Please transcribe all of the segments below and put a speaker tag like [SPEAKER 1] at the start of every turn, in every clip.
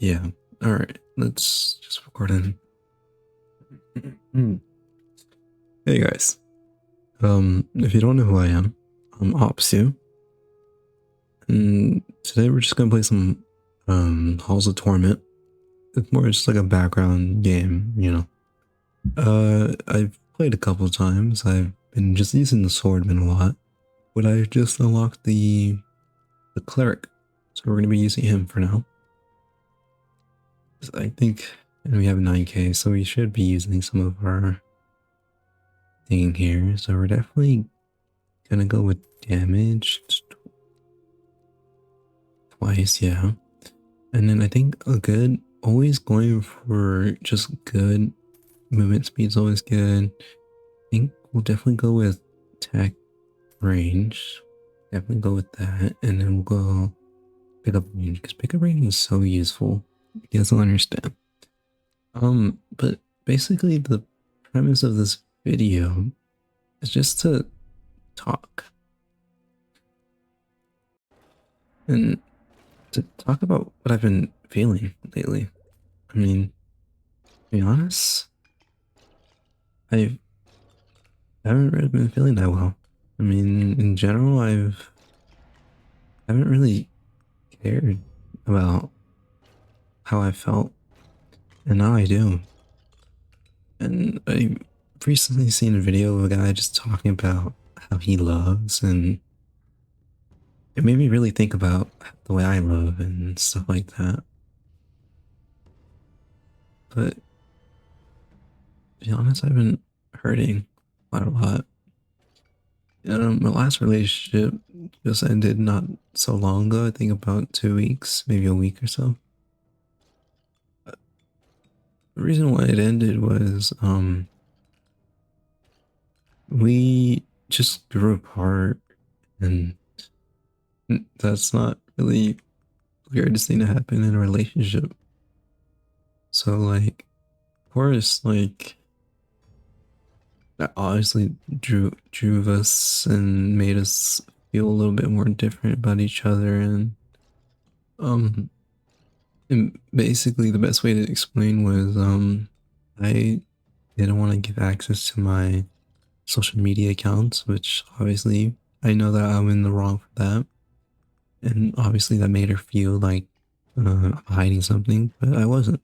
[SPEAKER 1] Yeah. All right. Let's just record in. Hey guys. If you don't know who I am, I'm Opsu, and today we're just gonna play some Halls of Torment. It's more just like a background game, you know. I've played a couple of times. I've been just using the swordman a lot, but I just unlocked the cleric, so we're gonna be using him for now. I think, and we have 9k, so we should be using some of our thing here. So we're definitely gonna go with damage twice, yeah. And then I think a good, always going for just good movement speed's always good. I think we'll definitely go with attack range. Definitely go with that. And then we'll go pick up range because pick up range is so useful. You guys don't understand. But basically the premise of this video is just to talk and to talk about what I've been feeling lately. I mean, to be honest, I haven't really been feeling that well. I mean, in general, haven't really cared about how I felt, and now I do. And I recently seen a video of a guy just talking about how he loves, and it made me really think about the way I love and stuff like that. But to be honest, I've been hurting quite a lot. My last relationship just ended not so long ago. I think about 2 weeks, maybe a week or so. The reason why it ended was we just grew apart, and that's not really the weirdest thing to happen in a relationship. So like, of course, like that obviously drew us and made us feel a little bit more different about each other, um and basically the best way to explain was I didn't want to give access to my social media accounts, which obviously I know that I'm in the wrong for that. And obviously that made her feel like I'm hiding something, but I wasn't.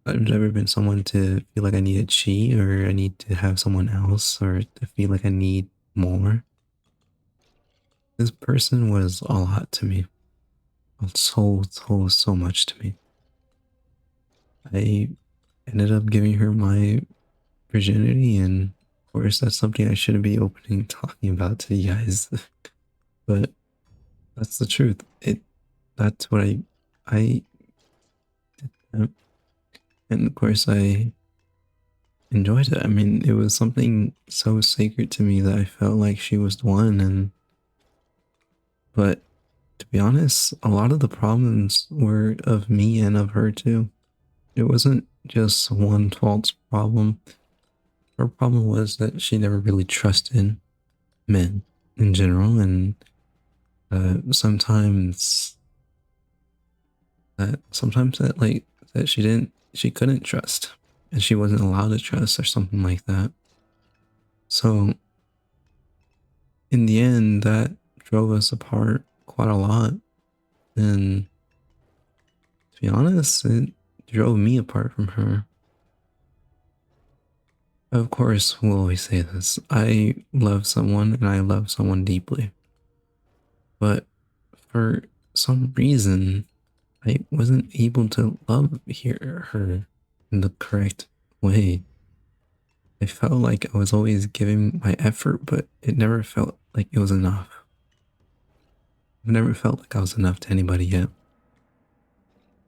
[SPEAKER 1] I've never been someone to feel like I need to cheat or I need to have someone else or to feel like I need more. This person was a lot to me. So much to me. I ended up giving her my virginity, and of course that's something I shouldn't be opening talking about to you guys. But that's the truth. That's what I did that. And of course I enjoyed it. I mean, it was something so sacred to me that I felt like she was the one. And but to be honest, a lot of the problems were of me and of her too. It wasn't just one fault's problem. Her problem was that she never really trusted men in general, and sometimes that like that she couldn't trust, and she wasn't allowed to trust or something like that. So in the end, that drove us apart quite a lot, and to be honest, it drove me apart from her. Of course, we'll always say this. I love someone and I love someone deeply. But for some reason, I wasn't able to her in the correct way. I felt like I was always giving my effort, but it never felt like it was enough. I've never felt like I was enough to anybody yet.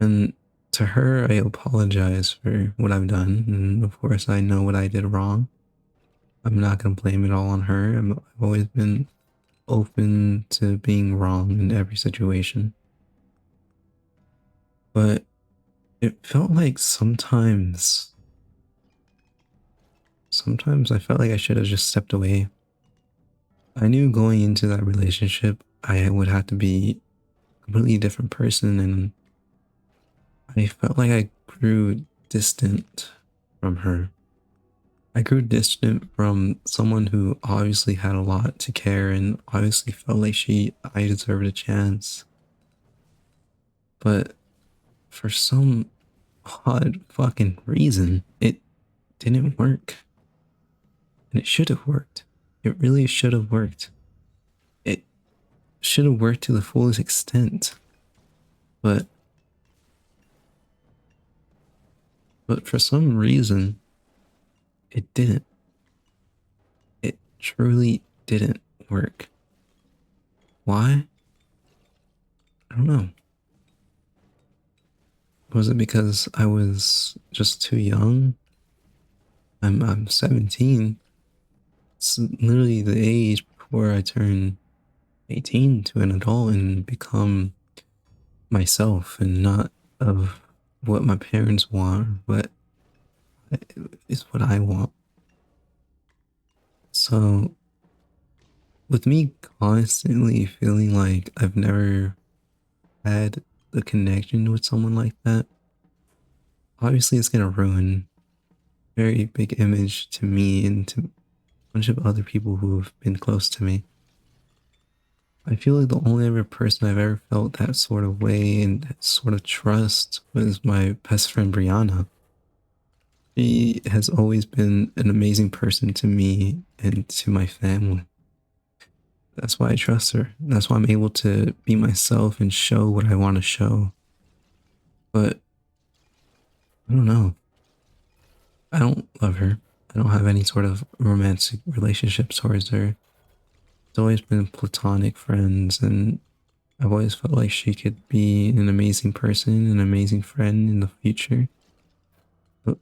[SPEAKER 1] And to her, I apologize for what I've done. And of course, I know what I did wrong. I'm not going to blame it all on her. I've always been open to being wrong in every situation. But it felt like sometimes I felt like I should have just stepped away. I knew going into that relationship, I would have to be a completely different person, and I felt like I grew distant from her. I grew distant from someone who obviously had a lot to care and obviously felt like I deserved a chance. But for some odd fucking reason, it didn't work. And it should have worked. It really should have worked. It should have worked to the fullest extent. But for some reason, it didn't. It truly didn't work. Why? I don't know. Was it because I was just too young? I'm 17. It's literally the age before I turn 18 to an adult and become myself and not of what my parents want, but is what I want. So with me constantly feeling like I've never had a connection with someone like that, obviously it's gonna ruin a very big image to me and to a bunch of other people who have been close to me. I feel like the only other person I've ever felt that sort of way and that sort of trust was my best friend Brianna. She has always been an amazing person to me and to my family. That's why I trust her. That's why I'm able to be myself and show what I want to show. But I don't know. I don't love her. I don't have any sort of romantic relationship towards her. It's always been platonic friends, and I've always felt like she could be an amazing person, an amazing friend in the future. But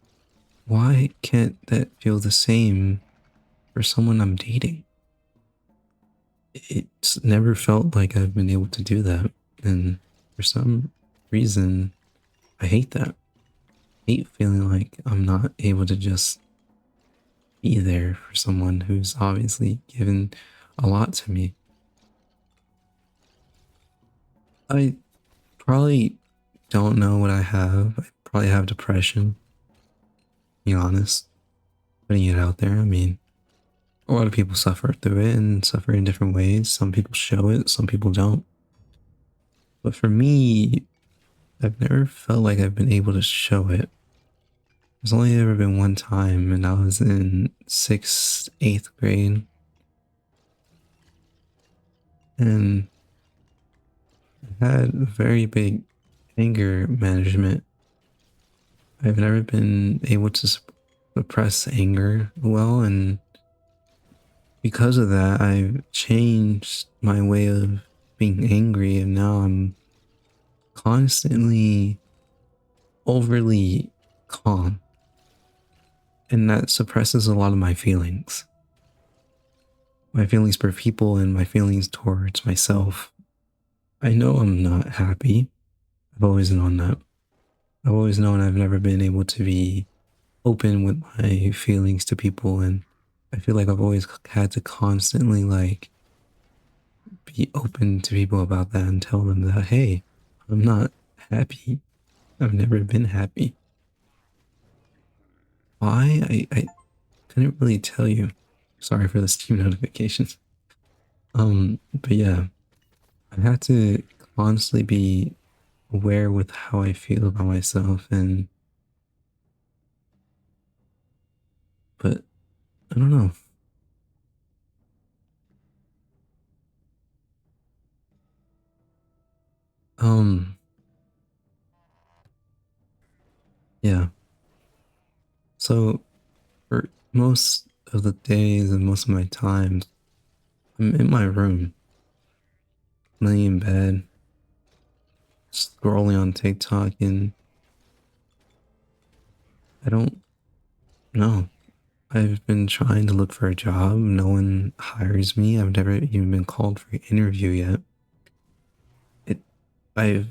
[SPEAKER 1] why can't that feel the same for someone I'm dating? It's never felt like I've been able to do that. And for some reason, I hate that. I hate feeling like I'm not able to just be there for someone who's obviously given a lot to me. I probably don't know what I have. I probably have depression, to be honest. Putting it out there. I mean, a lot of people suffer through it and suffer in different ways. Some people show it, some people don't. But for me, I've never felt like I've been able to show it. There's only ever been one time, and I was in sixth, eighth grade. And I had a very big anger management. I've never been able to suppress anger well, and because of that, I've changed my way of being angry, and now I'm constantly overly calm, and that suppresses a lot of my feelings for people and my feelings towards myself. I know I'm not happy. I've always known that. I've always known I've never been able to be open with my feelings to people, and I feel like I've always had to constantly like be open to people about that and tell them that, hey, I'm not happy. I've never been happy. Why? I couldn't really tell you. Sorry for the Steam notifications. But yeah, I had to constantly be aware with how I feel about myself, and but I don't know. Um, yeah. So for most of the days and most of my times, I'm in my room, laying in bed, scrolling on TikTok, and I don't know. I've been trying to look for a job. No one hires me. I've never even been called for an interview yet. It, I've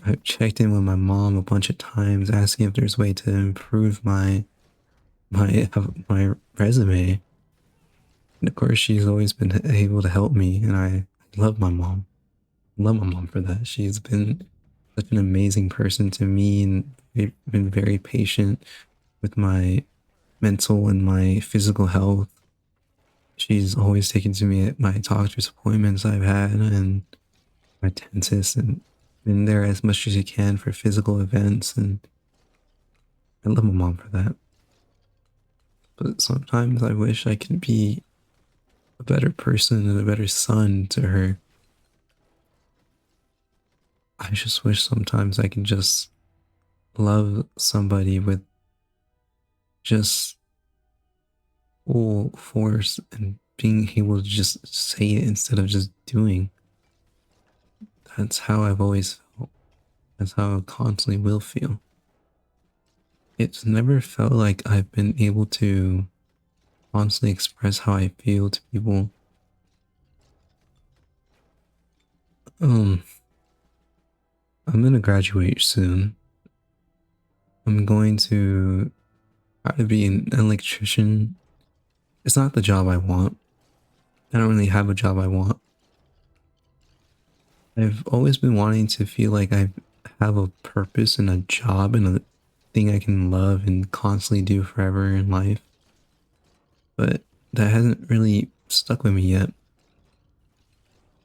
[SPEAKER 1] I've checked in with my mom a bunch of times, asking if there's a way to improve my resume. And of course, she's always been able to help me, and I love my mom. I love my mom for that. She's been such an amazing person to me, and they've been very patient with my mental and my physical health. She's always taken to me at my doctor's appointments I've had and my dentist, and been there as much as she can for physical events. And I love my mom for that. But sometimes I wish I could be a better person and a better son to her. I just wish sometimes I could just love somebody with just full force and being able to just say it instead of just doing. That's how I've always felt. That's how I constantly will feel. It's never felt like I've been able to constantly express how I feel to people. Um, I'm gonna graduate soon. I'm going to try to be an electrician. It's not the job I want. I don't really have a job I want. I've always been wanting to feel like I have a purpose and a job and a thing I can love and constantly do forever in life. But that hasn't really stuck with me yet.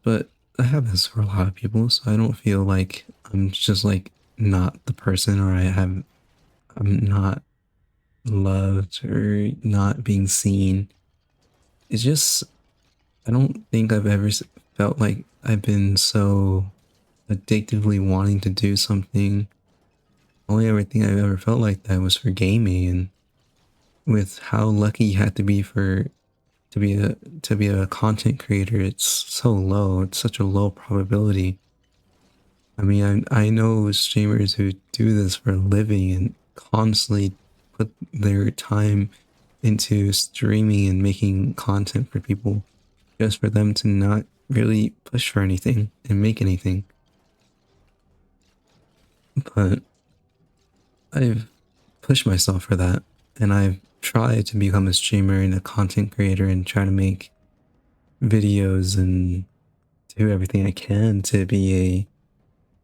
[SPEAKER 1] But that happens for a lot of people, so I don't feel like I'm just like not the person, or I'm not loved or not being seen. It's just I don't think I've ever felt like I've been so addictively wanting to do something. Only ever thing I've ever felt like that was for gaming, and with how lucky you have to be for to be a content creator, it's so low. It's such a low probability. I mean, I know streamers who do this for a living and constantly put their time into streaming and making content for people just for them to not really push for anything and make anything. But I've pushed myself for that, and I've tried to become a streamer and a content creator and try to make videos and do everything I can to be a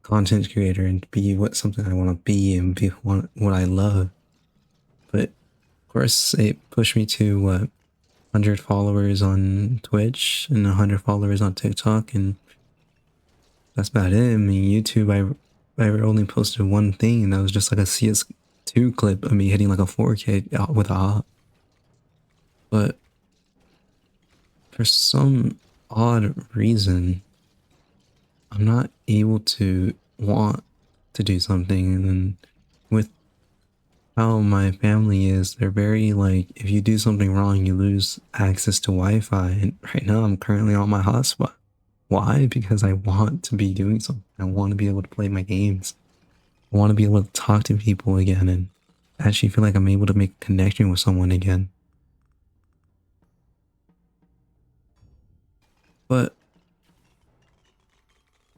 [SPEAKER 1] content creator and be what something I want to be and be what I love. But of course, it pushed me to what 100 followers on Twitch and 100 followers on TikTok, and that's about it. I mean, YouTube, I only posted one thing, and that was just like a CS2 clip of me hitting like a 4K with a. But for some odd reason, I'm not able to want to do something. And then with how my family is, they're very like, if you do something wrong, you lose access to Wi-Fi. And right now, I'm currently on my hotspot. Why? Because I want to be doing something. I want to be able to play my games. I want to be able to talk to people again and actually feel like I'm able to make a connection with someone again. But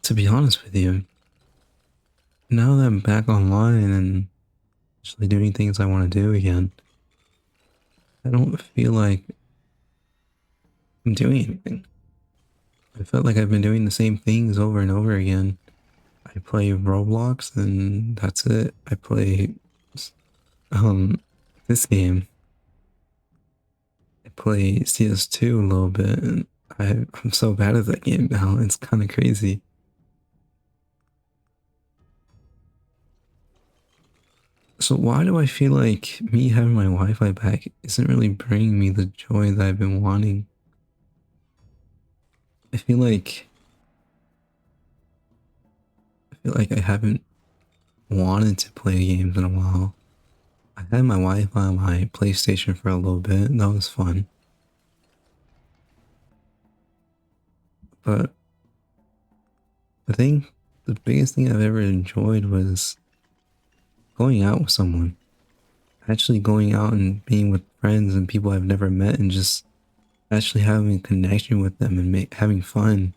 [SPEAKER 1] to be honest with you, now that I'm back online and actually doing things I want to do again, I don't feel like I'm doing anything. I felt like I've been doing the same things over and over again. I play Roblox and that's it. I play um this game. I play CS2 a little bit, and I'm so bad at that game now. It's kind of crazy. So why do I feel like me having my Wi-Fi back isn't really bringing me the joy that I've been wanting? I feel like I haven't wanted to play games in a while. I had my Wi-Fi on my PlayStation for a little bit. That was fun. But I think the biggest thing I've ever enjoyed was going out with someone. Actually going out and being with friends and people I've never met and just actually having a connection with them and having fun.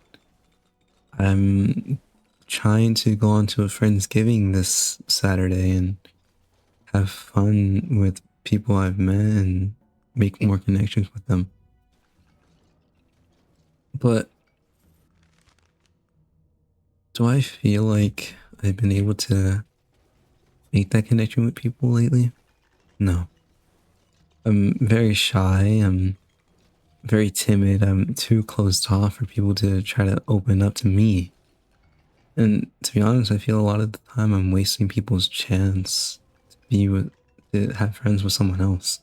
[SPEAKER 1] I'm trying to go on to a Friendsgiving this Saturday and have fun with people I've met and make more connections with them. But do I feel like I've been able to make that connection with people lately. No. I'm very shy. I'm very timid. I'm too closed off for people to try to open up to me. And to be honest, I feel a lot of the time I'm wasting people's chance to be with, to have friends with someone else.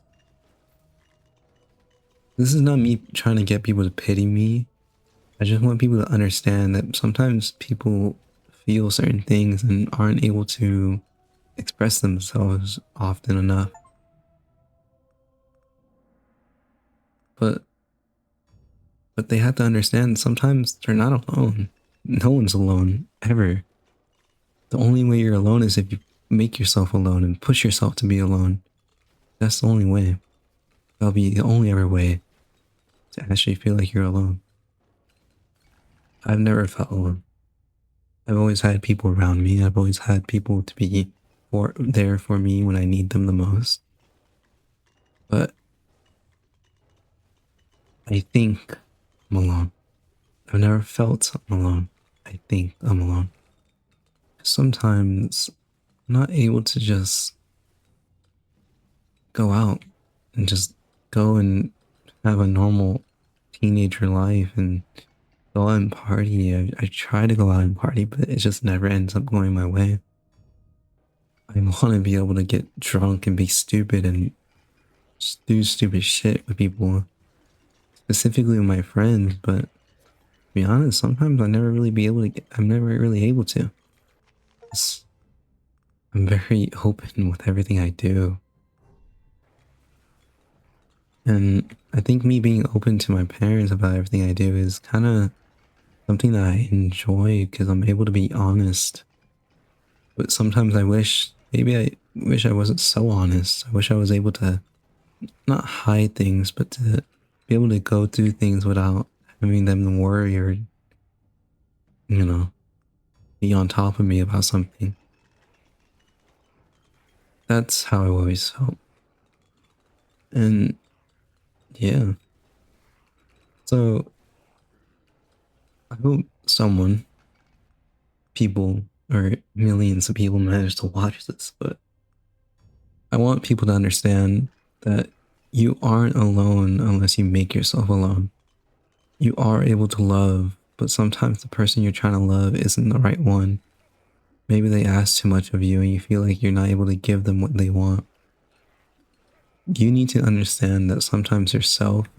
[SPEAKER 1] This is not me trying to get people to pity me. I just want people to understand that sometimes people feel certain things and aren't able to express themselves often enough. But but they have to understand sometimes they're not alone. No one's alone ever. The only way you're alone is if you make yourself alone and push yourself to be alone. That's the only way. That'll be the only ever way to actually feel like you're alone. I've never felt alone. I've always had people around me. I've always had people to be there for me when I need them the most. But I think I'm alone. I've never felt I'm alone. I think I'm alone. Sometimes I'm not able to just go out and just go and have a normal teenager life and go out and party. I try to go out and party, but it just never ends up going my way. I want to be able to get drunk and be stupid and just do stupid shit with people, specifically with my friends. But to be honest, sometimes I never really be able to get, I'm never really able to. It's, I'm very open with everything I do. And I think me being open to my parents about everything I do is kind of something that I enjoy because I'm able to be honest. But sometimes maybe I wish I wasn't so honest. I wish I was able to not hide things, but to be able to go through things without having them worry or, you know, be on top of me about something. That's how I always felt. And yeah. So I hope people, or millions of people manage to watch this, but I want people to understand that you aren't alone unless you make yourself alone. You are able to love, but sometimes the person you're trying to love isn't the right one. Maybe they ask too much of you and you feel like you're not able to give them what they want. You need to understand that sometimes yourself,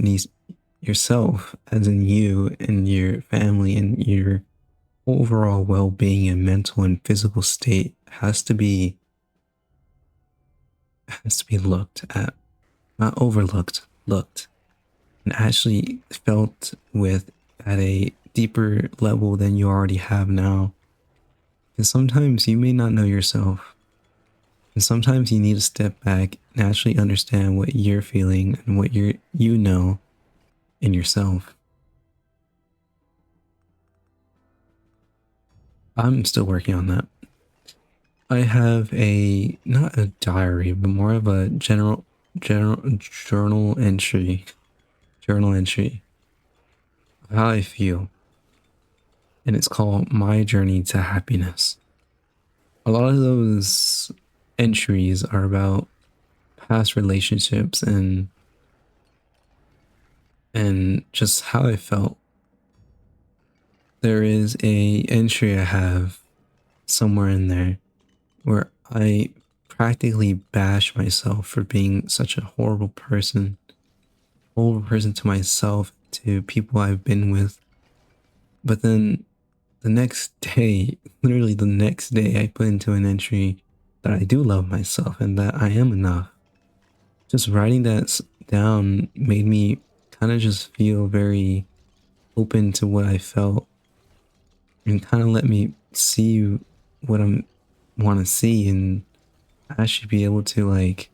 [SPEAKER 1] as in you and your family and your overall well-being and mental and physical state has to be looked at, not overlooked, looked, and actually felt with at a deeper level than you already have now. Because sometimes you may not know yourself, and sometimes you need to step back and actually understand what you're feeling and what you know in yourself. I'm still working on that. I have not a diary, but more of a general journal entry of how I feel. And it's called My Journey to Happiness. A lot of those entries are about past relationships and just how I felt. There is a entry I have somewhere in there where I practically bash myself for being such a horrible person to myself, to people I've been with. But then the next day, literally the next day, I put into an entry that I do love myself and that I am enough. Just writing that down made me kind of just feel very open to what I felt and kind of let me see what I'm want to see and actually be able to like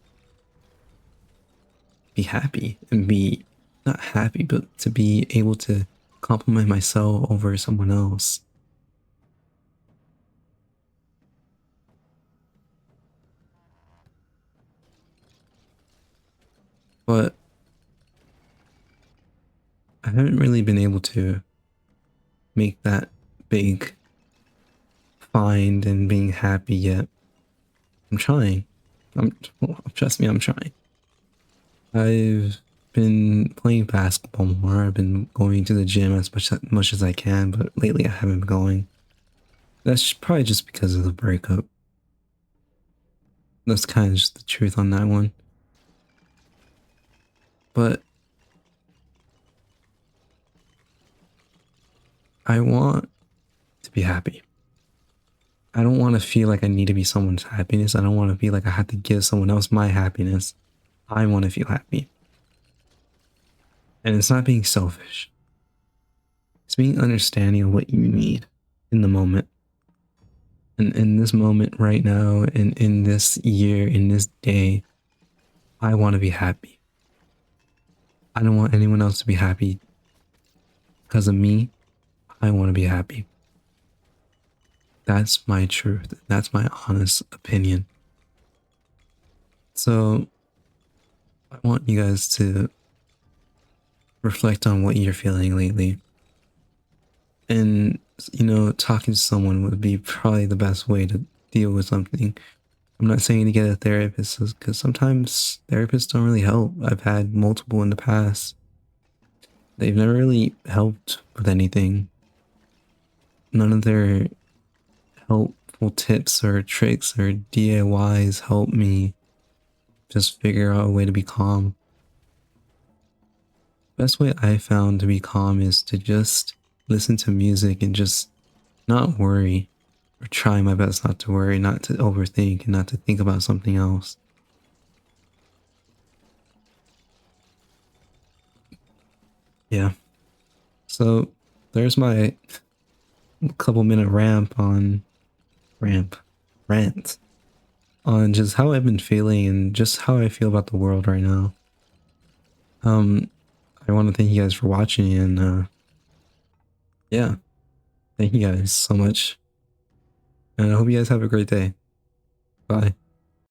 [SPEAKER 1] be happy and be not happy, but to be able to compliment myself over someone else. But I haven't really been able to make that big find and being happy yet. I'm trying. Trust me, I'm trying. I've been playing basketball more. I've been going to the gym as much as I can, but lately I haven't been going. That's probably just because of the breakup. That's kind of just the truth on that one. But I want to be happy. I don't want to feel like I need to be someone's happiness. I don't want to feel like I have to give someone else my happiness. I want to feel happy. And it's not being selfish. It's being understanding of what you need in the moment. And in this moment right now, and in this year, in this day, I want to be happy. I don't want anyone else to be happy because of me. I want to be happy. That's my truth. That's my honest opinion. So I want you guys to reflect on what you're feeling lately. And, talking to someone would be probably the best way to deal with something. I'm not saying to get a therapist because sometimes therapists don't really help. I've had multiple in the past. They've never really helped with anything. None of their helpful tips or tricks or DIYs help me just figure out a way to be calm. Best way I found to be calm is to just listen to music and just not worry, or try my best not to worry, not to overthink, and not to think about something else. Yeah. So there's my couple minute ramp rant on just how I've been feeling and just how I feel about the world right now. Um, I want to thank you guys for watching, and yeah, thank you guys so much. And I hope you guys have a great day. Bye.